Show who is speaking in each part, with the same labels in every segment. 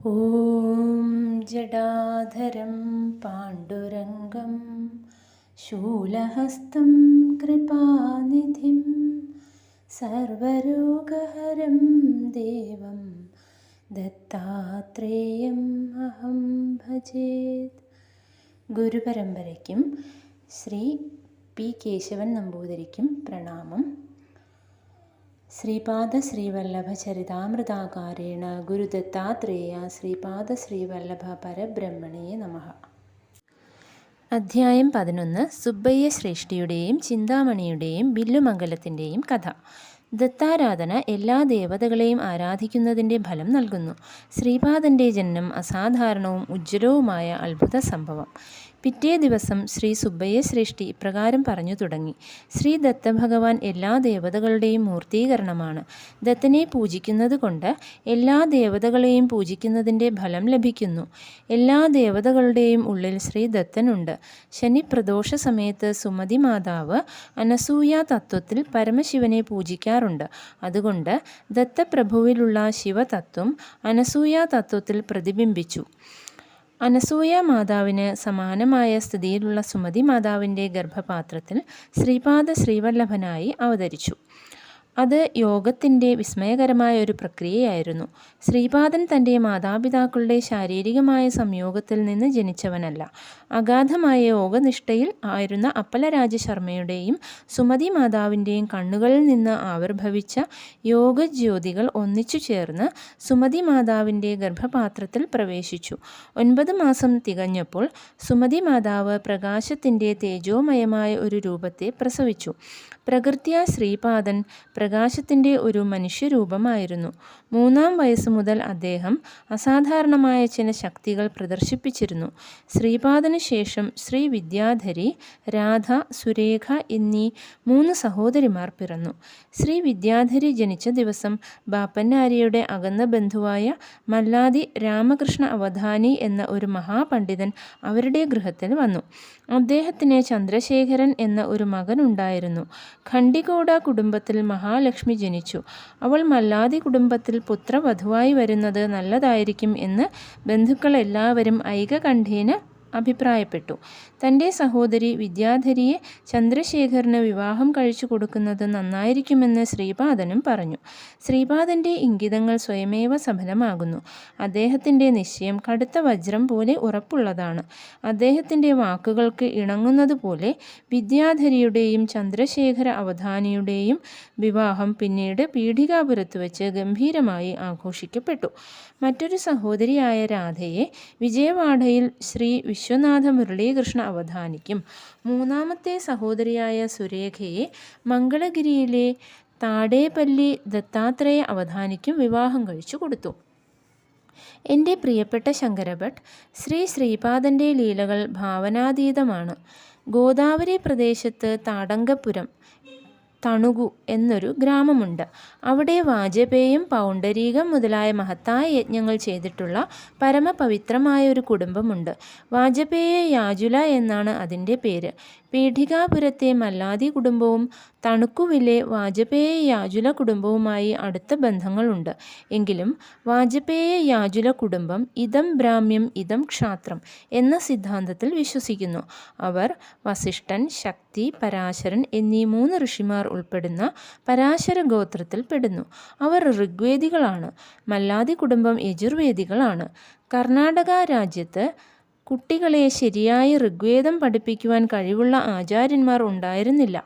Speaker 1: ॐ जडाधरं पाण्डुरङ्गं शूलहस्तं कृपानिधिं सर्वरोगहरं देवं दत्तात्रेयम् अहं भजेत्. ഗുരുപരമ്പരയ്ക്കും ശ്രീ പി കേശവൻ നമ്പൂതിരിക്കും പ്രണാമം. ശ്രീപാദ ശ്രീവല്ലഭ ചരിതാമൃതാകാരേണ ഗുരുദത്താത്രേയ ശ്രീപാദ ശ്രീവല്ലഭ പരബ്രഹ്മണേ നമഃ. അധ്യായം 11. സുബ്ബയ്യ ശ്രേഷ്ഠിയുടെയും ചിന്താമണിയുടെയും ബില്ലുമംഗലത്തിൻ്റെയും കഥ. ദത്താരാധന എല്ലാ ദേവതകളെയും ആരാധിക്കുന്നതിൻ്റെ ഫലം നൽകുന്നു. ശ്രീപാദൻ്റെ ജനനം അസാധാരണവും ഉജ്ജ്വലവുമായ അത്ഭുത സംഭവം. പിറ്റേ ദിവസം ശ്രീ സുബ്ബയ്യ ശ്രേഷ്ഠി ഇപ്രകാരം പറഞ്ഞു തുടങ്ങി. ശ്രീ ദത്തഭഗവാൻ എല്ലാ ദേവതകളുടെയും മൂർത്തീകരണമാണ്. ദത്തനെ പൂജിക്കുന്നത് കൊണ്ട് എല്ലാ ദേവതകളെയും പൂജിക്കുന്നതിൻ്റെ ഫലം ലഭിക്കുന്നു. എല്ലാ ദേവതകളുടെയും ഉള്ളിൽ ശ്രീ ദത്തനുണ്ട്. ശനിപ്രദോഷ സമയത്ത് സുമതി മാതാവ് അനസൂയ തത്വത്തിൽ പരമശിവനെ പൂജിക്കാറുണ്ട്. അതുകൊണ്ട് ദത്തപ്രഭുവിലുള്ള ശിവതത്വം അനസൂയ തത്വത്തിൽ പ്രതിബിംബിച്ചു. അനസൂയ മാതാവിന് സമാനമായ സ്ഥിതിയിലുള്ള സുമതി മാതാവിൻ്റെ ഗർഭപാത്രത്തിൽ ശ്രീപാദ ശ്രീവല്ലഭനായി അവതരിച്ചു. അത് യോഗത്തിൻ്റെ വിസ്മയകരമായ ഒരു പ്രക്രിയയായിരുന്നു. ശ്രീപാദൻ തൻ്റെ മാതാപിതാക്കളുടെ ശാരീരികമായ സംയോഗത്തിൽ നിന്ന് ജനിച്ചവനല്ല. അഗാധമായ യോഗനിഷ്ഠയിൽ ആയിരുന്ന അപ്പലരാജശർമ്മയുടെയും സുമതി മാതാവിൻ്റെയും കണ്ണുകളിൽ നിന്ന് ആവിർഭവിച്ച യോഗജ്യോതികൾ ഒന്നിച്ചു ചേർന്ന് സുമതി മാതാവിൻ്റെ ഗർഭപാത്രത്തിൽ പ്രവേശിച്ചു. 9 മാസം തികഞ്ഞപ്പോൾ സുമതി മാതാവ് പ്രകാശത്തിൻ്റെ തേജോമയമായ ഒരു രൂപത്തെ പ്രസവിച്ചു. പ്രകൃത്യാ ശ്രീപാദൻ പ്രകാശത്തിൻ്റെ ഒരു മനുഷ്യരൂപമായിരുന്നു. 3-ാം വയസ്സ് മുതൽ അദ്ദേഹം അസാധാരണമായ ചില ശക്തികൾ പ്രദർശിപ്പിച്ചിരുന്നു. ശ്രീപാദന് ശേഷം ശ്രീ വിദ്യാധരി, രാധ, സുരേഖ എന്നീ 3 സഹോദരിമാർ പിറന്നു. ശ്രീ വിദ്യാധരി ജനിച്ച ദിവസം ബാപ്പന്നാരിയുടെ അകന്ന ബന്ധുവായ മല്ലാദി രാമകൃഷ്ണ അവധാനി എന്ന ഒരു മഹാപണ്ഡിതൻ അവരുടെ ഗൃഹത്തിൽ വന്നു. അദ്ദേഹത്തിന് ചന്ദ്രശേഖരൻ എന്ന ഒരു മകനുണ്ടായിരുന്നു. ഖണ്ഡികോട കുടുംബത്തിൽ മഹാലക്ഷ്മി ജനിച്ചു. അവൾ മല്ലാദി കുടുംബത്തിൽ പുത്രവധുവായി വരുന്നത് നല്ലതായിരിക്കും എന്ന് ബന്ധുക്കളെല്ലാവരും ഐകകണ്ഠേന അഭിപ്രായപ്പെട്ടു. തൻ്റെ സഹോദരി വിദ്യാധരിയെ ചന്ദ്രശേഖരന് വിവാഹം കഴിച്ചു കൊടുക്കുന്നത് നന്നായിരിക്കുമെന്ന് ശ്രീപാദനും പറഞ്ഞു. ശ്രീപാദൻ്റെ ഇംഗിതങ്ങൾ സ്വയമേവ സഫലമാകുന്നു. അദ്ദേഹത്തിൻ്റെ നിശ്ചയം കടുത്ത വജ്രം പോലെ ഉറപ്പുള്ളതാണ്. അദ്ദേഹത്തിൻ്റെ വാക്കുകൾക്ക് ഇണങ്ങുന്നതുപോലെ വിദ്യാധരിയുടെയും ചന്ദ്രശേഖര അവധാനിയുടെയും വിവാഹം പിന്നീട് പീഠികാപുരത്ത് വെച്ച് ഗംഭീരമായി ആഘോഷിക്കപ്പെട്ടു. മറ്റൊരു സഹോദരിയായ രാധയെ വിജയവാഡയിൽ ശ്രീ വിശ്വനാഥ മുരളീകൃഷ്ണ അവധാനിക്കും, 3-ാമത്തെ സഹോദരിയായ സുരേഖയെ മംഗളഗിരിയിലെ താടേപല്ലി ദത്താത്രേയ അവധാനിക്കും വിവാഹം കഴിച്ചു കൊടുത്തു. എൻ്റെ പ്രിയപ്പെട്ട ശങ്കരഭട്ട്, ശ്രീപാദൻ്റെ ലീലകൾ ഭാവനാതീതമാണ്. ഗോദാവരി പ്രദേശത്ത് താടങ്കപുരം തണുകു എന്നൊരു ഗ്രാമമുണ്ട്. അവിടെ വാജപേയം, പൗണ്ടരീകം മുതലായ മഹത്തായ യജ്ഞങ്ങൾ ചെയ്തിട്ടുള്ള പരമപവിത്രമായ ഒരു കുടുംബമുണ്ട്. വാജപേയ യാജുല എന്നാണ് അതിൻ്റെ പേര്. പീഠികാപുരത്തെ മല്ലാദി കുടുംബവും തണുക്കുവിലെ വാജപേയ യാജുല കുടുംബവുമായി അടുത്ത ബന്ധങ്ങളുണ്ട്. എങ്കിലും വാജപേയ യാജുല കുടുംബം ഇതം ബ്രാഹ്മ്യം ഇതം ക്ഷാത്രം എന്ന സിദ്ധാന്തത്തിൽ വിശ്വസിക്കുന്നു. അവർ വസിഷ്ഠൻ, ശക്തി, പരാശരൻ എന്നീ 3 ഋഷിമാർ ഉൾപ്പെടുന്ന പരാശര ഗോത്രത്തിൽ പെടുന്നു. അവർ ഋഗ്വേദികളാണ്. മല്ലാദി കുടുംബം യജുർവേദികളാണ്. കർണാടക രാജ്യത്ത് കുട്ടികളെ ശരിയായി ഋഗ്വേദം പഠിപ്പിക്കുവാൻ കഴിവുള്ള ആചാര്യന്മാർ ഉണ്ടായിരുന്നില്ല.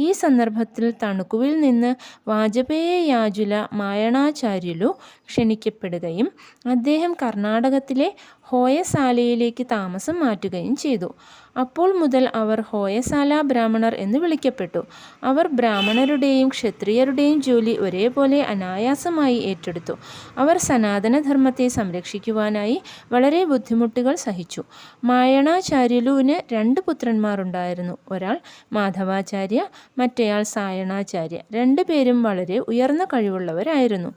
Speaker 1: ഈ സന്ദർഭത്തിൽ തണുക്കുവിൽ നിന്ന് വാജപേയ യാജുല മായണാചാര്യലു ക്ഷണിക്കപ്പെടുകയും അദ്ദേഹം കർണാടകത്തിലെ ഹോയസാലയിലേക്ക് താമസം മാറ്റുകയും ചെയ്തു. അപ്പോൾ മുതൽ അവർ ഹോയസാല ബ്രാഹ്മണർ എന്ന് വിളിക്കപ്പെട്ടു. അവർ ബ്രാഹ്മണരുടെയും ക്ഷത്രിയരുടെയും ജോലി ഒരേപോലെ അനായാസമായി ഏറ്റെടുത്തു. അവർ സനാതനധർമ്മത്തെ സംരക്ഷിക്കുവാനായി വളരെ ബുദ്ധിമുട്ടുകൾ സഹിച്ചു. മായണാചാര്യലുവിന് 2 പുത്രന്മാരുണ്ടായിരുന്നു. ഒരാൾ മാധവാചാര്യ, മറ്റേയാൾ സായണാചാര്യ. 2 പേരും വളരെ ഉയർന്ന കഴിവുള്ളവരായിരുന്നു.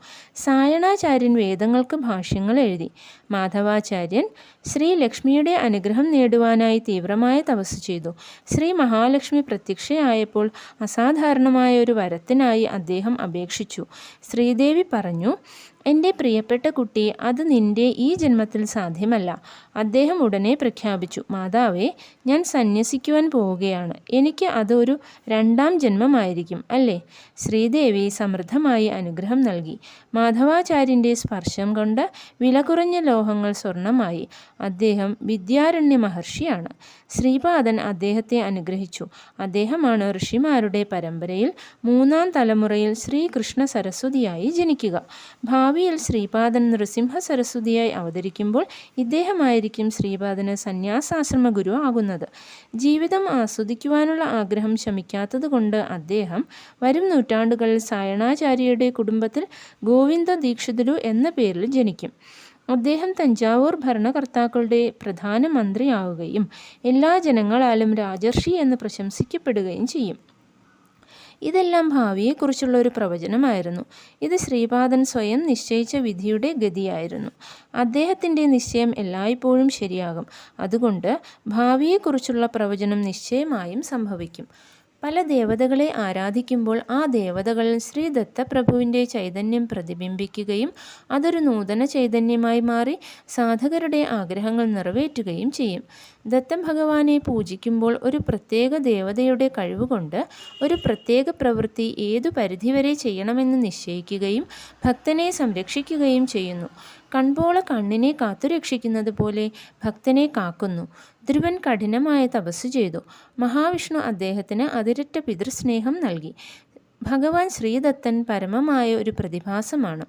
Speaker 1: സായണാചാര്യൻ വേദങ്ങൾക്ക് ഭാഷ്യങ്ങൾ എഴുതി. മാധവാചാര്യൻ ശ്രീ ലക്ഷ്മിയുടെ അനുഗ്രഹം നേടുവാനായി തീവ്രമായ തപസ് ചെയ്തു. ശ്രീ മഹാലക്ഷ്മി പ്രത്യക്ഷയായപ്പോൾ അസാധാരണമായ ഒരു വരത്തിനായി അദ്ദേഹം അപേക്ഷിച്ചു. ശ്രീദേവി പറഞ്ഞു, എൻ്റെ പ്രിയപ്പെട്ട കുട്ടി, അത് നിന്റെ ഈ ജന്മത്തിൽ സാധ്യമല്ല. അദ്ദേഹം ഉടനെ പ്രഖ്യാപിച്ചു. മാതാവേ, ഞാൻ സന്യസിക്കുവാൻ പോവുകയാണ്. എനിക്ക് അതൊരു രണ്ടാം ജന്മമായിരിക്കും അല്ലേ? ശ്രീദേവി സമൃദ്ധമായി അനുഗ്രഹം നൽകി. മാധവാചാര്യൻ്റെ സ്പർശം കൊണ്ട് വില കുറഞ്ഞ ലോഹങ്ങൾ സ്വർണമായി. അദ്ദേഹം വിദ്യാരണ്യ മഹർഷിയാണ്. ശ്രീപാദൻ അദ്ദേഹത്തെ അനുഗ്രഹിച്ചു. അദ്ദേഹമാണ് ഋഷിമാരുടെ പരമ്പരയിൽ 3-ാം തലമുറയിൽ ശ്രീകൃഷ്ണ സരസ്വതിയായി ജനിക്കുക. ഭാവിയിൽ ശ്രീപാദൻ നൃസിംഹ സരസ്വതിയായി അവതരിക്കുമ്പോൾ ഇദ്ദേഹമായിരിക്കും ശ്രീപാദന് സന്യാസാശ്രമ ഗുരു ആകുന്നത്. ജീവിതം ആസ്വദിക്കുവാനുള്ള ആഗ്രഹം ശമിക്കാത്തതുകൊണ്ട് അദ്ദേഹം വരും നൂറ്റാണ്ടുകളിൽ സായണാചാര്യരുടെ കുടുംബത്തിൽ ഗോവിന്ദ ദീക്ഷിതരു എന്ന പേരിൽ ജനിക്കും. അദ്ദേഹം തഞ്ചാവൂർ ഭരണകർത്താക്കളുടെ പ്രധാന മന്ത്രിയാവുകയും എല്ലാ ജനങ്ങളാലും രാജർഷി എന്ന് പ്രശംസിക്കപ്പെടുകയും ചെയ്യും. ഇതെല്ലാം ഭാവിയെക്കുറിച്ചുള്ള ഒരു പ്രവചനമായിരുന്നു. ഇത് ശ്രീപാദൻ സ്വയം നിശ്ചയിച്ച വിധിയുടെ ഗതിയായിരുന്നു. അദ്ദേഹത്തിൻ്റെ നിശ്ചയം എല്ലായ്പ്പോഴും ശരിയാകും. അതുകൊണ്ട് ഭാവിയെക്കുറിച്ചുള്ള പ്രവചനം നിശ്ചയമായും സംഭവിക്കും. പല ദേവതകളെ ആരാധിക്കുമ്പോൾ ആ ദേവതകളിൽ ശ്രീ ദത്തപ്രഭുവിൻ്റെ ചൈതന്യം പ്രതിബിംബിക്കുകയും അതൊരു നൂതന ചൈതന്യമായി മാറി സാധകരുടെ ആഗ്രഹങ്ങൾ നിറവേറ്റുകയും ചെയ്യും. ദത്തഭഗവാനെ പൂജിക്കുമ്പോൾ ഒരു പ്രത്യേക ദേവതയുടെ കഴിവുകൊണ്ട് ഒരു പ്രത്യേക പ്രവൃത്തി ഏതു പരിധിവരെ ചെയ്യണമെന്ന് നിശ്ചയിക്കുകയും ഭക്തനെ സംരക്ഷിക്കുകയും ചെയ്യുന്നു. കൺപോള കണ്ണിനെ കാത്തുരക്ഷിക്കുന്നത് പോലെ ഭക്തനെ കാക്കുന്നു. ധ്രുവൻ കഠിനമായ തപസ് ചെയ്തു. മഹാവിഷ്ണു അദ്ദേഹത്തിന് അതിരറ്റ പിതൃസ്നേഹം നൽകി. ഭഗവാൻ ശ്രീദത്തൻ പരമമായ ഒരു പ്രതിഭാസമാണ്.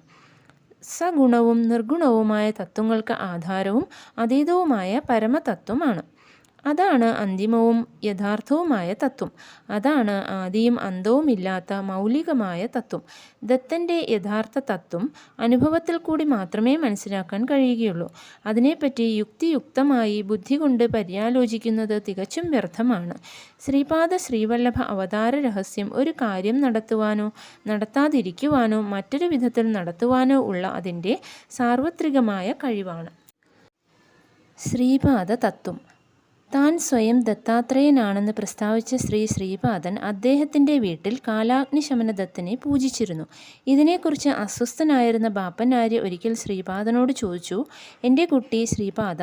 Speaker 1: സഗുണവും നിർഗുണവുമായ തത്വങ്ങൾക്ക് ആധാരവും അതീതവുമായ പരമതത്വമാണ്. അതാണ് അന്തിമവും യഥാർത്ഥവുമായ തത്വം. അതാണ് ആദിയും അന്തവുമില്ലാത്ത മൗലികമായ തത്വം. ദത്തൻ്റെ യഥാർത്ഥ തത്വം അനുഭവത്തിൽ കൂടി മാത്രമേ മനസ്സിലാക്കാൻ കഴിയുകയുള്ളൂ. അതിനെപ്പറ്റി യുക്തിയുക്തമായി ബുദ്ധി കൊണ്ട് പര്യാലോചിക്കുന്നത് തികച്ചും വ്യർത്ഥമാണ്. ശ്രീപാദ ശ്രീവല്ലഭ അവതാര രഹസ്യം ഒരു കാര്യം നടത്തുവാനോ നടത്താതിരിക്കുവാനോ മറ്റൊരു വിധത്തിൽ നടത്തുവാനോ ഉള്ള അതിൻ്റെ സാർവത്രികമായ കഴിവാണ്. ശ്രീപാദ തത്വം. താൻ സ്വയം ദത്താത്രേയനാണെന്ന് പ്രസ്താവിച്ച ശ്രീപാദൻ അദ്ദേഹത്തിൻ്റെ വീട്ടിൽ കാലാഗ്നിശമന ദത്തനെ പൂജിച്ചിരുന്നു. ഇതിനെക്കുറിച്ച് അസ്വസ്ഥനായിരുന്ന ബാപ്പനാര്യ ഒരിക്കൽ ശ്രീപാദനോട് ചോദിച്ചു, എൻ്റെ കുട്ടി ശ്രീപാദ,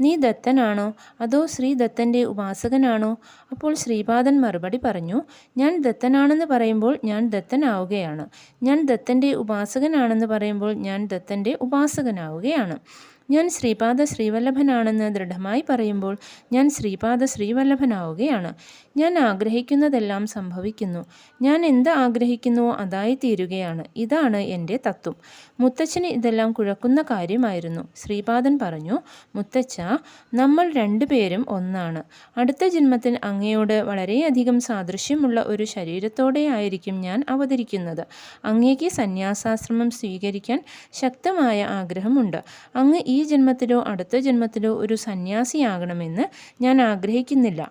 Speaker 1: നീ ദത്തനാണോ അതോ ശ്രീദത്തൻ്റെ ഉപാസകനാണോ? അപ്പോൾ ശ്രീപാദൻ മറുപടി പറഞ്ഞു, ഞാൻ ദത്തനാണെന്ന് പറയുമ്പോൾ ഞാൻ ദത്തനാവുകയാണ്. ഞാൻ ദത്തൻ്റെ ഉപാസകനാണെന്ന് പറയുമ്പോൾ ഞാൻ ദത്തൻ്റെ ഉപാസകനാവുകയാണ്. ഞാൻ ശ്രീപാദ ശ്രീവല്ലഭനാണെന്ന് ദൃഢമായി പറയുമ്പോൾ ഞാൻ ശ്രീപാദ ശ്രീവല്ലഭനാവുകയാണ്. ഞാൻ ആഗ്രഹിക്കുന്നതെല്ലാം സംഭവിക്കുന്നു. ഞാൻ എന്ത് ആഗ്രഹിക്കുന്നുവോ അതായി തീരുകയാണ്. ഇതാണ് എൻ്റെ തത്വം. മുത്തച്ഛന് ഇതെല്ലാം കുഴക്കുന്ന കാര്യമായിരുന്നു. ശ്രീപാദൻ പറഞ്ഞു, മുത്തച്ഛ, നമ്മൾ രണ്ടുപേരും ഒന്നാണ്. അടുത്ത ജന്മത്തിൽ അങ്ങയോട് വളരെയധികം സാദൃശ്യമുള്ള ഒരു ശരീരത്തോടെ ആയിരിക്കും ഞാൻ അവതരിക്കുന്നത്. അങ്ങേക്ക് സന്യാസാശ്രമം സ്വീകരിക്കാൻ ശക്തമായ ആഗ്രഹമുണ്ട്. അങ്ങ് ഈ ജന്മത്തിലോ അടുത്ത ജന്മത്തിലോ ഒരു സന്യാസിയാകണമെന്ന് ഞാൻ ആഗ്രഹിക്കുന്നില്ല.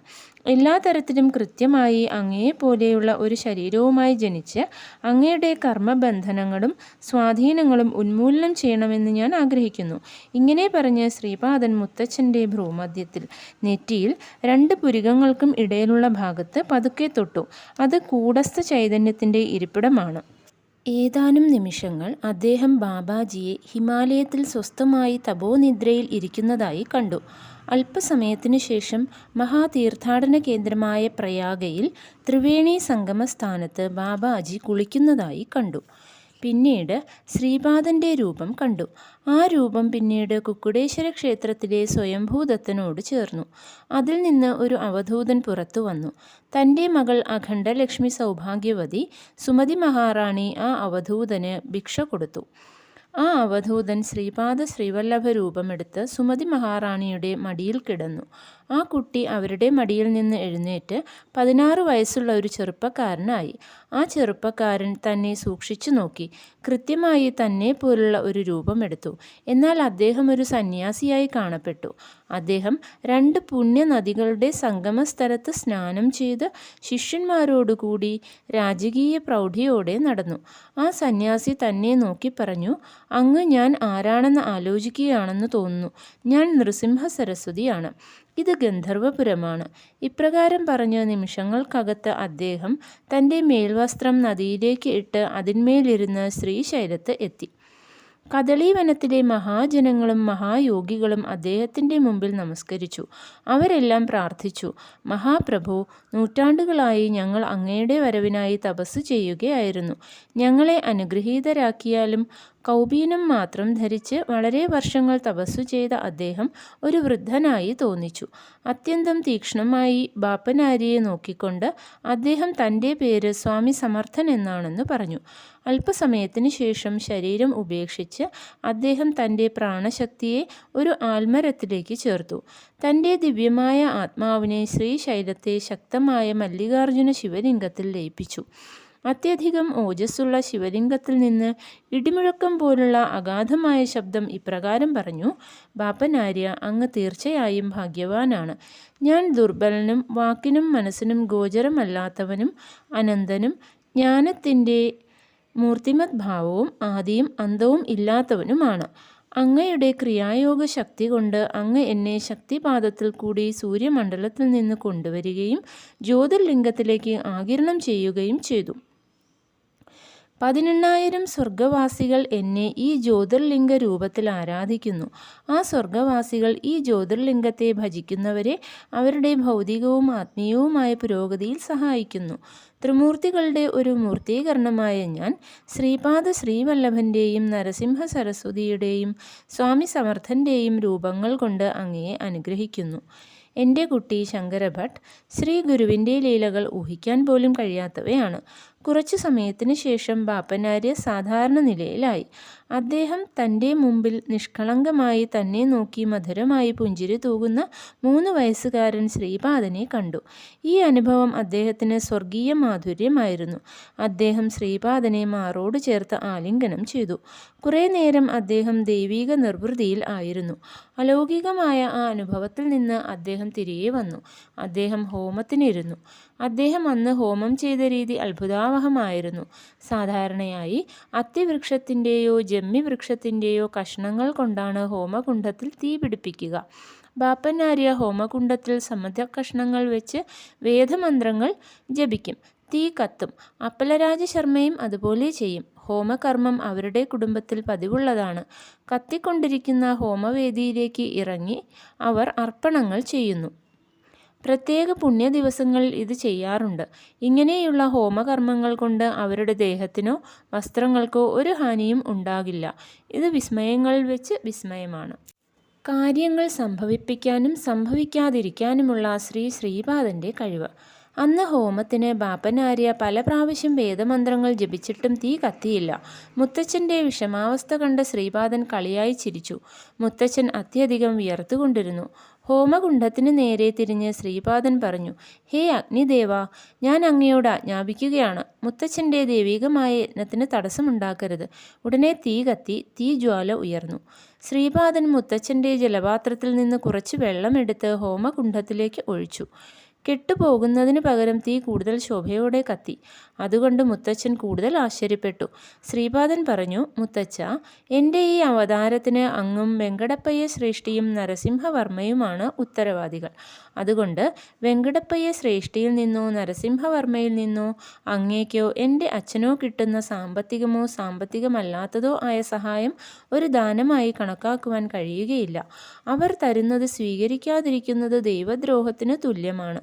Speaker 1: എല്ലാ തരത്തിലും കൃത്യമായി അങ്ങയെപ്പോലെയുള്ള ഒരു ശരീരവുമായി ജനിച്ച് അങ്ങയുടെ കർമ്മബന്ധനങ്ങളും സ്വാധീനങ്ങളും ഉന്മൂലനം ചെയ്യണമെന്ന് ഞാൻ ആഗ്രഹിക്കുന്നു. ഇങ്ങനെ പറഞ്ഞ് ശ്രീപാദൻ മുത്തച്ഛൻ്റെ ഭ്രൂമധ്യത്തിൽ നെറ്റിയിൽ 2 പുരികങ്ങൾക്കും ഇടയിലുള്ള ഭാഗത്ത് പതുക്കെ തൊട്ടു. അത് കൂടസ്ഥ ചൈതന്യത്തിൻ്റെ ഇരിപ്പിടമാണ്. ഏതാനും നിമിഷങ്ങൾ അദ്ദേഹം ബാബാജിയെ ഹിമാലയത്തിൽ സ്വസ്ഥമായി തപോനിദ്രയിൽ ഇരിക്കുന്നതായി കണ്ടു. അല്പസമയത്തിനു ശേഷം മഹാതീർത്ഥാടന കേന്ദ്രമായ പ്രയാഗയിൽ ത്രിവേണി സംഗമസ്ഥാനത്ത് ബാബാജി കുളിക്കുന്നതായി കണ്ടു. പിന്നീട് ശ്രീപാദൻ്റെ രൂപം കണ്ടു. ആ രൂപം പിന്നീട് കുക്കുടേശ്വര ക്ഷേത്രത്തിലെ സ്വയംഭൂദത്തനോട് ചേർന്നു. അതിൽ നിന്ന് ഒരു അവധൂതൻ പുറത്തു വന്നു. തൻ്റെ മകൾ അഖണ്ഡലക്ഷ്മി സൗഭാഗ്യവതി സുമതി മഹാറാണി ആ അവധൂതന് ഭിക്ഷ കൊടുത്തു. ആ അവധൂതൻ ശ്രീപാദ ശ്രീവല്ലഭ രൂപമെടുത്ത് സുമതി മഹാറാണിയുടെ മടിയിൽ കിടന്നു. ആ കുട്ടി അവരുടെ മടിയിൽ നിന്ന് എഴുന്നേറ്റ് 16 വയസ്സുള്ള ഒരു ചെറുപ്പക്കാരനായി. ആ ചെറുപ്പക്കാരൻ തന്നെ സൂക്ഷിച്ചു നോക്കി. കൃത്യമായി തന്നെ പോലുള്ള ഒരു രൂപമെടുത്തു. എന്നാൽ അദ്ദേഹം ഒരു സന്യാസിയായി കാണപ്പെട്ടു. അദ്ദേഹം 2 പുണ്യനദികളുടെ സംഗമസ്ഥലത്ത് സ്നാനം ചെയ്ത് ശിഷ്യന്മാരോടുകൂടി രാജകീയ പ്രൗഢിയോടെ നടന്നു. ആ സന്യാസി തന്നെ നോക്കി പറഞ്ഞു, അങ്ങ് ഞാൻ ആരാണെന്ന് ആലോചിക്കുകയാണെന്ന് തോന്നുന്നു. ഞാൻ നൃസിംഹ സരസ്വതിയാണ്. ഇത് ഗന്ധർവപുരമാണ്. ഇപ്രകാരം പറഞ്ഞ നിമിഷങ്ങൾക്കകത്ത് അദ്ദേഹം തൻ്റെ മേൽവസ്ത്രം നദിയിലേക്ക് ഇട്ട് അതിന്മേലിരുന്ന് ശ്രീശൈലത്ത് എത്തി. കദളീവനത്തിലെ മഹാജനങ്ങളും മഹായോഗികളും അദ്ദേഹത്തിൻ്റെ മുമ്പിൽ നമസ്കരിച്ചു. അവരെല്ലാം പ്രാർത്ഥിച്ചു, മഹാപ്രഭു, നൂറ്റാണ്ടുകളായി ഞങ്ങൾ അങ്ങയുടെ വരവിനായി തപസ് ചെയ്യുകയായിരുന്നു. ഞങ്ങളെ അനുഗ്രഹീതരാക്കിയാലും. കൗപീനം മാത്രം ധരിച്ച് വളരെ വർഷങ്ങൾ തപസ്സു ചെയ്ത അദ്ദേഹം ഒരു വൃദ്ധനായി തോന്നിച്ചു. അത്യന്തം തീക്ഷ്ണമായി ബാപ്പനാരിയെ നോക്കിക്കൊണ്ട് അദ്ദേഹം തൻ്റെ പേര് സ്വാമി സമർത്ഥൻ എന്നാണെന്ന് പറഞ്ഞു. അല്പസമയത്തിന് ശേഷം ശരീരം ഉപേക്ഷിച്ച് അദ്ദേഹം തൻ്റെ പ്രാണശക്തിയെ ഒരു ആൽമരത്തിലേക്ക് ചേർത്തു. തൻ്റെ ദിവ്യമായ ആത്മാവിനെ ശ്രീശൈലത്തെ ശക്തമായ മല്ലികാർജുന ശിവലിംഗത്തിൽ ലയിപ്പിച്ചു. അത്യധികം ഓജസ്സുള്ള ശിവലിംഗത്തിൽ നിന്ന് ഇടിമുഴക്കം പോലുള്ള അഗാധമായ ശബ്ദം ഇപ്രകാരം പറഞ്ഞു: ബാപ്പനാര്യ, അങ്ങ് തീർച്ചയായും ഭാഗ്യവാനാണ്. ഞാൻ ദുർബലനും വാക്കിനും മനസ്സിനും ഗോചരമല്ലാത്തവനും അനന്തനും ജ്ഞാനത്തിൻ്റെ മൂർത്തിമത് ഭാവവും ആദിയും അന്തവും ഇല്ലാത്തവനുമാണ്. അങ്ങയുടെ ക്രിയായോഗ ശക്തി കൊണ്ട് അങ്ങ് എന്നെ ശക്തിപാദത്തിൽ കൂടി സൂര്യമണ്ഡലത്തിൽ നിന്ന് കൊണ്ടുവരികയും ജ്യോതിർലിംഗത്തിലേക്ക് ആഗിരണം ചെയ്യുകയും ചെയ്തു. 18,000 സ്വർഗവാസികൾ എന്നെ ഈ ജ്യോതിർലിംഗ രൂപത്തിൽ ആരാധിക്കുന്നു. ആ സ്വർഗവാസികൾ ഈ ജ്യോതിർലിംഗത്തെ ഭജിക്കുന്നവരെ അവരുടെ ഭൗതികവും ആത്മീയവുമായ പുരോഗതിയിൽ സഹായിക്കുന്നു. ത്രിമൂർത്തികളുടെ ഒരു മൂർത്തീകരണമായ ഞാൻ ശ്രീപാദ ശ്രീവല്ലഭൻ്റെയും നരസിംഹ സരസ്വതിയുടെയും സ്വാമി സമർത്ഥൻ്റെയും രൂപങ്ങൾ കൊണ്ട് അങ്ങയെ അനുഗ്രഹിക്കുന്നു. എൻ്റെ കുട്ടി ശങ്കരഭട്ട്, ശ്രീ ഗുരുവിൻ്റെ ലീലകൾ ഊഹിക്കാൻ പോലും കഴിയാത്തവയാണ്. കുറച്ചു സമയത്തിന് ശേഷം ബാപ്പനാര്യ സാധാരണ നിലയിലായി. അദ്ദേഹം തൻ്റെ മുമ്പിൽ നിഷ്കളങ്കമായി തന്നെ നോക്കി മധുരമായി പുഞ്ചിരി തൂകുന്ന 3 വയസ്സുകാരൻ ശ്രീപാദനെ കണ്ടു. ഈ അനുഭവം അദ്ദേഹത്തിന് സ്വർഗീയ മാധുര്യമായിരുന്നു. അദ്ദേഹം ശ്രീപാദനെ മാറോട് ചേർത്ത് ആലിംഗനം ചെയ്തു. കുറേ നേരം അദ്ദേഹം ദൈവീക നിർവൃതിയിൽ ആയിരുന്നു. അലൗകികമായ ആ അനുഭവത്തിൽ നിന്ന് അദ്ദേഹം തിരികെ വന്നു. അദ്ദേഹം ഹോമത്തിനിരുന്നു. അദ്ദേഹം അന്ന് ഹോമം ചെയ്ത രീതി അത്ഭുതാവഹമായിരുന്നു. സാധാരണയായി അത്തിവൃക്ഷത്തിൻ്റെയോ ജമ്മിവൃക്ഷത്തിൻ്റെയോ കഷ്ണങ്ങൾ കൊണ്ടാണ് ഹോമകുണ്ഡത്തിൽ തീ പിടിപ്പിക്കുക. ബാപ്പനാര്യ ഹോമകുണ്ഡത്തിൽ സമതകഷ്ണങ്ങൾ വെച്ച് വേദമന്ത്രങ്ങൾ ജപിക്കും. തീ കത്തും. അപ്പലരാജ ശർമ്മയും അതുപോലെ ചെയ്യും. ഹോമകർമ്മം അവരുടെ കുടുംബത്തിൽ പതിവുള്ളതാണ്. കത്തിക്കൊണ്ടിരിക്കുന്ന ഹോമവേദിയിലേക്ക് ഇറങ്ങി അവർ അർപ്പണങ്ങൾ ചെയ്യുന്നു. പ്രത്യേക പുണ്യ ദിവസങ്ങളിൽ ഇത് ചെയ്യാറുണ്ട്. ഇങ്ങനെയുള്ള ഹോമകർമ്മങ്ങൾ കൊണ്ട് അവരുടെ ദേഹത്തിനോ വസ്ത്രങ്ങൾക്കോ ഒരു ഹാനിയും ഉണ്ടാകില്ല. ഇത് വിസ്മയങ്ങളിൽ വെച്ച് വിസ്മയമാണ്. കാര്യങ്ങൾ സംഭവിപ്പിക്കാനും സംഭവിക്കാതിരിക്കാനുമുള്ള ശ്രീപാദൻ്റെ കഴിവ്. അന്ന് ഹോമത്തിന് ബാപ്പനാര്യ പല പ്രാവശ്യം വേദമന്ത്രങ്ങൾ ജപിച്ചിട്ടും തീ കത്തിയില്ല. മുത്തച്ഛൻ്റെ വിഷമാവസ്ഥ കണ്ട ശ്രീപാദൻ കളിയായി ചിരിച്ചു. മുത്തച്ഛൻ അത്യധികം വിയർത്തുകൊണ്ടിരുന്നു. ഹോമകുണ്ഡത്തിന് നേരെ തിരിഞ്ഞ് ശ്രീപാദൻ പറഞ്ഞു: ഹേ അഗ്നിദേവ, ഞാൻ അങ്ങയോട് ആജ്ഞാപിക്കുകയാണ്, മുത്തച്ഛൻ്റെ ദൈവികമായ യജ്ഞത്തിന് തടസ്സമുണ്ടാക്കരുത്. ഉടനെ തീ കത്തി തീജ്വാല ഉയർന്നു. ശ്രീപാദൻ മുത്തച്ഛൻ്റെ ജലപാത്രത്തിൽ നിന്ന് കുറച്ച് വെള്ളമെടുത്ത് ഹോമകുണ്ഡത്തിലേക്ക് ഒഴിച്ചു. കെട്ടുപോകുന്നതിന് പകരം തീ കൂടുതൽ ശോഭയോടെ കത്തി. അതുകൊണ്ട് മുത്തച്ഛൻ കൂടുതൽ ആശ്ചര്യപ്പെട്ടു. ശ്രീപാദൻ പറഞ്ഞു: മുത്തച്ഛ, എൻ്റെ ഈ അവതാരത്തിന് അങ്ങും വെങ്കടപ്പയ്യ ശ്രേഷ്ഠിയും നരസിംഹവർമ്മയുമാണ് ഉത്തരവാദികൾ. അതുകൊണ്ട് വെങ്കടപ്പയ്യ ശ്രേഷ്ഠിയിൽ നിന്നോ നരസിംഹവർമ്മയിൽ നിന്നോ അങ്ങേക്കോ എൻ്റെ അച്ഛനോ കിട്ടുന്ന സാമ്പത്തികമോ സാമ്പത്തികമല്ലാത്തതോ ആയ സഹായം ഒരു ദാനമായി കണക്കാക്കുവാൻ കഴിയുകയില്ല. അവർ തരുന്നത് സ്വീകരിക്കാതിരിക്കുന്നത് ദൈവദ്രോഹത്തിന് തുല്യമാണ്.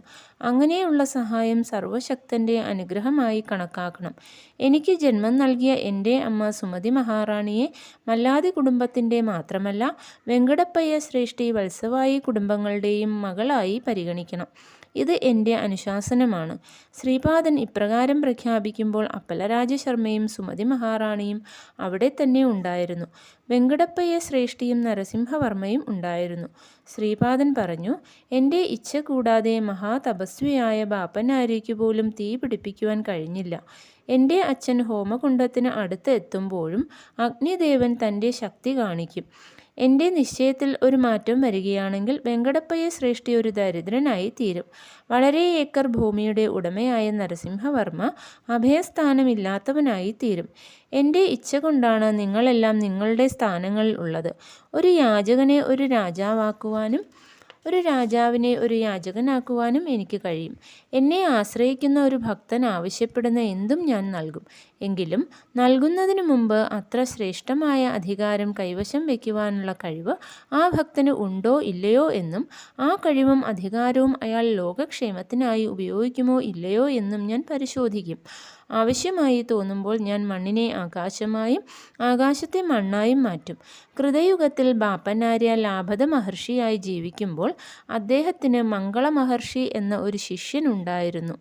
Speaker 1: അങ്ങനെയുള്ള സഹായം സർവശക്തൻ്റെ അനുഗ്രഹമായി കണക്കാക്കണം. എനിക്ക് ജന്മം നൽകിയ എൻ്റെ അമ്മ സുമതി മഹാറാണിയെ മല്ലാതി കുടുംബത്തിൻ്റെ മാത്രമല്ല വെങ്കടപ്പയ്യ ശ്രേഷ്ഠി വത്സവായി കുടുംബങ്ങളുടെയും മകളായി പരിഗണിക്കണം. ഇത് എൻ്റെ അനുശാസനമാണ്. ശ്രീപാദൻ ഇപ്രകാരം പ്രഖ്യാപിക്കുമ്പോൾ അപ്പലരാജ ശർമ്മയും സുമതി മഹാറാണിയും അവിടെ തന്നെ ഉണ്ടായിരുന്നു. വെങ്കടപ്പയ്യ ശ്രേഷ്ഠിയും നരസിംഹവർമ്മയും ഉണ്ടായിരുന്നു. ശ്രീപാദൻ പറഞ്ഞു: എൻ്റെ ഇച്ഛ കൂടാതെ മഹാതപസ്വിയായ ബാപ്പനാര്യയ്ക്ക് പോലും തീ പിടിപ്പിക്കുവാൻ കഴിഞ്ഞില്ല. എൻ്റെ അച്ഛൻ ഹോമകുണ്ഡത്തിന് അടുത്ത് എത്തുമ്പോഴും അഗ്നിദേവൻ തൻ്റെ ശക്തി കാണിക്കും. എൻ്റെ നിശ്ചയത്തിൽ ഒരു മാറ്റം വരികയാണെങ്കിൽ വെങ്കടപ്പയ്യ ശ്രേഷ്ഠി ഒരു ദരിദ്രനായി തീരും. വളരെ ഏക്കർ ഭൂമിയുടെ ഉടമയായ നരസിംഹവർമ്മ അഭയസ്ഥാനമില്ലാത്തവനായി തീരും. എൻ്റെ ഇച്ഛ കൊണ്ടാണ് നിങ്ങളെല്ലാം നിങ്ങളുടെ സ്ഥാനങ്ങളിൽ ഉള്ളത്. ഒരു യാചകനെ ഒരു രാജാവാക്കുവാനും ഒരു രാജാവിനെ ഒരു യാചകനാക്കുവാനും എനിക്ക് കഴിയും. എന്നെ ആശ്രയിക്കുന്ന ഒരു ഭക്തൻ ആവശ്യപ്പെടുന്ന എന്തും ഞാൻ നൽകും. എങ്കിലും നൽകുന്നതിനു മുമ്പ് അത്ര ശ്രേഷ്ഠമായ അധികാരം കൈവശം വയ്ക്കുവാനുള്ള കഴിവ് ആ ഭക്തന് ഉണ്ടോ ഇല്ലയോ എന്നും ആ കഴിവും അധികാരവും അയാൾ ലോകക്ഷേമത്തിനായി ഉപയോഗിക്കുമോ ഇല്ലയോ എന്നും ഞാൻ പരിശോധിക്കും. ആവശ്യമായി തോന്നുമ്പോൾ ഞാൻ മണ്ണിനെ ആകാശമായും ആകാശത്തെ മണ്ണായും മാറ്റും. കൃതയുഗത്തിൽ ബാപ്പനാര്യ ലാഭത മഹർഷിയായി ജീവിക്കുമ്പോൾ അദ്ദേഹത്തിന് മംഗള മഹർഷി എന്ന ഒരു ശിഷ്യനുണ്ടായിരുന്നു.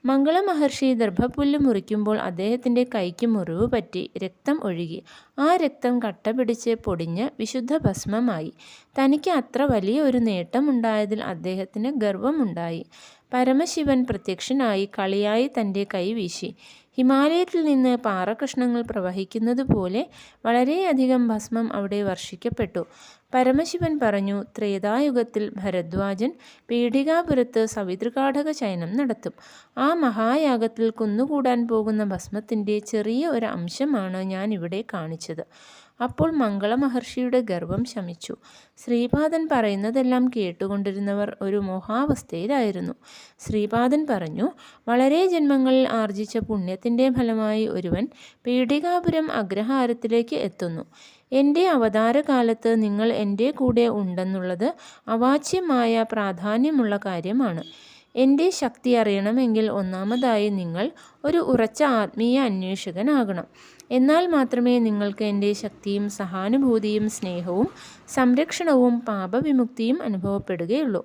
Speaker 1: മംഗള മഹർഷി ദർഭപ്പുല്ല് മുറിക്കുമ്പോൾ അദ്ദേഹത്തിൻ്റെ കൈക്ക് മുറിവ് പറ്റി രക്തം ഒഴുകി. ആ രക്തം കട്ട പിടിച്ച് പൊടിഞ്ഞ് വിശുദ്ധ ഭസ്മമായി. തനിക്ക് അത്ര വലിയ ഒരു നേട്ടമുണ്ടായതിൽ അദ്ദേഹത്തിന് ഗർവമുണ്ടായി. പരമശിവൻ പ്രത്യക്ഷനായി കളിയായി തൻ്റെ കൈ വീശി. ഹിമാലയത്തിൽ നിന്ന് പാറക്കഷ്ണങ്ങൾ പ്രവഹിക്കുന്നത് പോലെ വളരെയധികം ഭസ്മം അവിടെ വർഷിക്കപ്പെട്ടു. പരമശിവൻ പറഞ്ഞു, ത്രേതായുഗത്തിൽ ഭരദ്വാജൻ പീഠികാപുരത്ത് സവിതൃകാഠക ശയനം നടത്തും. ആ മഹായാഗത്തിൽ കുന്നുകൂടാൻ പോകുന്ന ഭസ്മത്തിൻ്റെ ചെറിയ ഒരു അംശമാണ് ഞാൻ ഇവിടെ കാണിച്ചത്. അപ്പോൾ മംഗള മഹർഷിയുടെ ഗർവം ശമിച്ചു. ശ്രീപാദൻ പറയുന്നതെല്ലാം കേട്ടുകൊണ്ടിരുന്നവർ ഒരു മോഹാവസ്ഥയിലായിരുന്നു. ശ്രീപാദൻ പറഞ്ഞു, വളരെ ജന്മങ്ങളിൽ ആർജിച്ച പുണ്യത്തിൻ്റെ ഫലമായി ഒരുവൻ പീഠികാപുരം അഗ്രഹാരത്തിലേക്ക് എത്തുന്നു. എൻ്റെ അവതാരകാലത്ത് നിങ്ങൾ എൻ്റെ കൂടെ ഉണ്ടെന്നുള്ളത് അവാച്യമായ പ്രാധാന്യമുള്ള കാര്യമാണ്. എൻ്റെ ശക്തി അറിയണമെങ്കിൽ ഒന്നാമതായി നിങ്ങൾ ഒരു ഉറച്ച ആത്മീയ അന്വേഷകനാകണം. എന്നാൽ മാത്രമേ നിങ്ങൾക്ക് എൻ്റെ ശക്തിയും സഹാനുഭൂതിയും സ്നേഹവും സംരക്ഷണവും പാപവിമുക്തിയും അനുഭവപ്പെടുകയുള്ളൂ.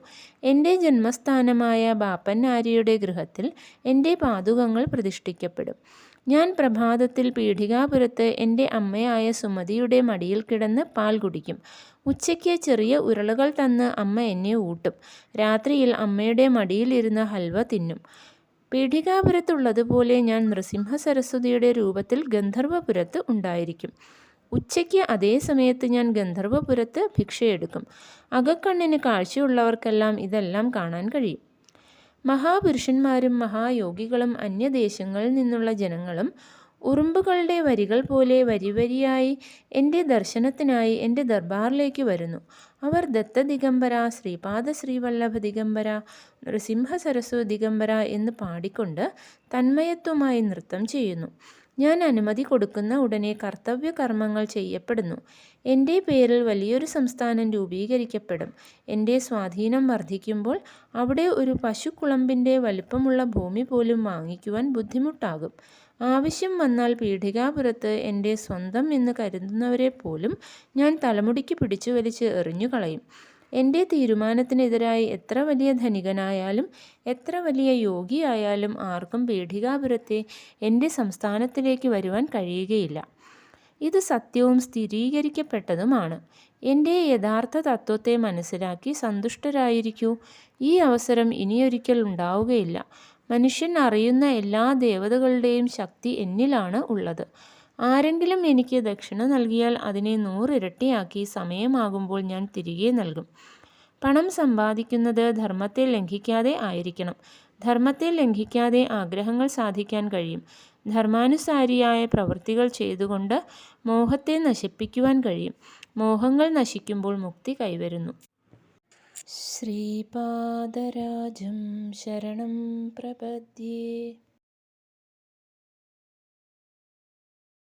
Speaker 1: എൻ്റെ ജന്മസ്ഥാനമായ ബാപ്പനാര്യയുടെ ഗൃഹത്തിൽ എൻ്റെ പാദുകങ്ങൾ പ്രതിഷ്ഠിക്കപ്പെടും. ഞാൻ പ്രഭാതത്തിൽ പീഠികാപുരത്ത് എൻ്റെ അമ്മയായ സുമതിയുടെ മടിയിൽ കിടന്ന് പാൽ കുടിക്കും. ഉച്ചയ്ക്ക് ചെറിയ ഉരുളകൾ തന്ന് അമ്മ എന്നെ ഊട്ടും. രാത്രിയിൽ അമ്മയുടെ മടിയിലിരുന്ന് ഹൽവ തിന്നും. പീഠികാപുരത്തുള്ളതുപോലെ ഞാൻ നൃസിംഹ സരസ്വതിയുടെ രൂപത്തിൽ ഗന്ധർവപുരത്ത് ഉണ്ടായിരിക്കും. ഉച്ചയ്ക്ക് അതേ സമയത്ത് ഞാൻ ഗന്ധർവപുരത്ത് ഭിക്ഷയെടുക്കും. അകക്കണ്ണിന് കാഴ്ചയുള്ളവർക്കെല്ലാം ഇതെല്ലാം കാണാൻ കഴിയും. മഹാപുരുഷന്മാരും മഹായോഗികളും അന്യദേശങ്ങളിൽ നിന്നുള്ള ജനങ്ങളും ഉറുമ്പുകളുടെ വരികൾ പോലെ വരിവരിയായി എൻ്റെ ദർശനത്തിനായി എൻ്റെ ദർബാറിലേക്ക് വരുന്നു. അവർ ദത്ത ദിഗംബര, ശ്രീപാദ ശ്രീവല്ലഭ ദിഗംബര, നൃസിംഹ സരസ്വതി ദിഗംബര എന്ന് പാടിക്കൊണ്ട് തന്മയത്വമായി നൃത്തം ചെയ്യുന്നു. ഞാൻ അനുമതി കൊടുക്കുന്ന ഉടനെ കർത്തവ്യ കർമ്മങ്ങൾ ചെയ്യപ്പെടുന്നു. എൻ്റെ പേരിൽ വലിയൊരു സംസ്ഥാനം രൂപീകരിക്കപ്പെടും. എൻ്റെ സ്വാധീനം വർദ്ധിക്കുമ്പോൾ അവിടെ ഒരു പശുക്കുളമ്പിൻ്റെ വലിപ്പമുള്ള ഭൂമി പോലും വാങ്ങിക്കുവാൻ ബുദ്ധിമുട്ടാകും. ആവശ്യം വന്നാൽ പീഠികാപുരത്ത് എൻ്റെ സ്വന്തം എന്ന് കരുതുന്നവരെ പോലും ഞാൻ തലമുടിക്ക് പിടിച്ചു വലിച്ച് എറിഞ്ഞുകളയും. എൻ്റെ തീരുമാനത്തിനെതിരായി എത്ര വലിയ ധനികനായാലും എത്ര വലിയ യോഗിയായാലും ആർക്കും പീഠികാപുരത്തെ എൻ്റെ സംസ്ഥാനത്തിലേക്ക് വരുവാൻ കഴിയുകയില്ല. ഇത് സത്യവും സ്ഥിരീകരിക്കപ്പെട്ടതുമാണ്. എൻ്റെ യഥാർത്ഥ തത്വത്തെ മനസ്സിലാക്കി സന്തുഷ്ടരായിരിക്കൂ. ഈ അവസരം ഇനിയൊരിക്കൽ ഉണ്ടാവുകയില്ല. മനുഷ്യൻ അറിയുന്ന എല്ലാ ദേവതകളുടെയും ശക്തി എന്നിലാണ് ഉള്ളത്. ആരെങ്കിലും എനിക്ക് ദക്ഷിണ നൽകിയാൽ അതിനെ 100 ഇരട്ടിയാക്കി സമയമാകുമ്പോൾ ഞാൻ തിരികെ നൽകും. പണം സമ്പാദിക്കുന്നത് ധർമ്മത്തെ ലംഘിക്കാതെ ആയിരിക്കണം. ധർമ്മത്തെ ലംഘിക്കാതെ ആഗ്രഹങ്ങൾ സാധിക്കാൻ കഴിയും. ധർമാനുസാരിയായ പ്രവൃത്തികൾ ചെയ്തുകൊണ്ട് മോഹത്തെ നശിപ്പിക്കുവാൻ കഴിയും. മോഹങ്ങൾ നശിക്കുമ്പോൾ മുക്തി കൈവരുന്നു. ശ്രീപാദരാജം ശരണം പ്രപദ്യേ.